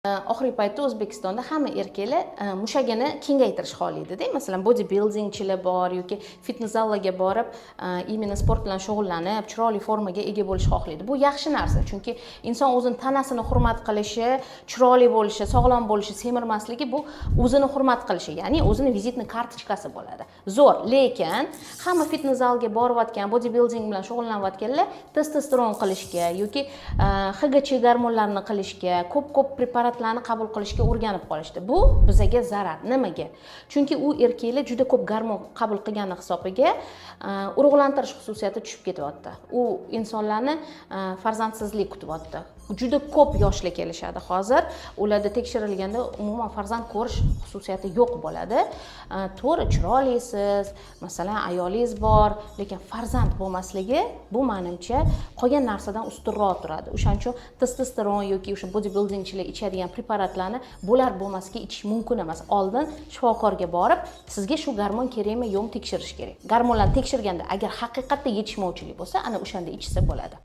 Oxirgi paytda O'zbekistonda hamma erkaklar mushagini kengaytirish xohlaydida. Masalan, body buildingchilar bor yoki fitness zallarga borib, imенно sport bilan shug'ullanib, chiroyli formaga ega bo'lishni xohlaydi. Bu yaxshi narsa, chunki inson o'zini tanasini hurmat qilishi, chiroyli bo'lishi, sog'lom bo'lishi, semirmasligi bu o'zini hurmat qilishi, ya'ni o'zini vizitni kartochkasi bo'ladi. Zo'r, lekin hamma fitness zalga borayotgan, body building bilan shug'ullanayotganlar testosteron qilishga yoki HGC gormonlarini qilishga, ko'p preparatlarni qabul qilishga o'rganib qolishdi. Bu bizaga zarar. Nimaga? Chunki u erkaklar juda ko'p gormon qabul qilgani hisobiga urug'lantirish xususiyati tushib ketyapti. U insonlarni farzandsizlik kutyapti. Juda ko'p yoshlar kelishadi hozir. Ularda tekshirilganda umuman farzand ko'rish xususiyati yo'q bo'ladi. To'g'ri, chiroylisiz, masalan, ayolingiz bor, lekin farzand bo'lmasligi bu menimcha qolgan narsadan ustunroq turadi. O'shaning uchun testosteron yoki o'sha body buildingchilar ichadigan preparatlarni bo'lar bo'lmasga ichish mumkin emas. Oldin shifokorga borib, sizga shu gormon kerakmi, yo'qmi tekshirish kerak. Gormonlarni tekshirganda agar haqiqatda yetishmovchilik bo'lsa, ana o'shanda ichsa bo'ladi.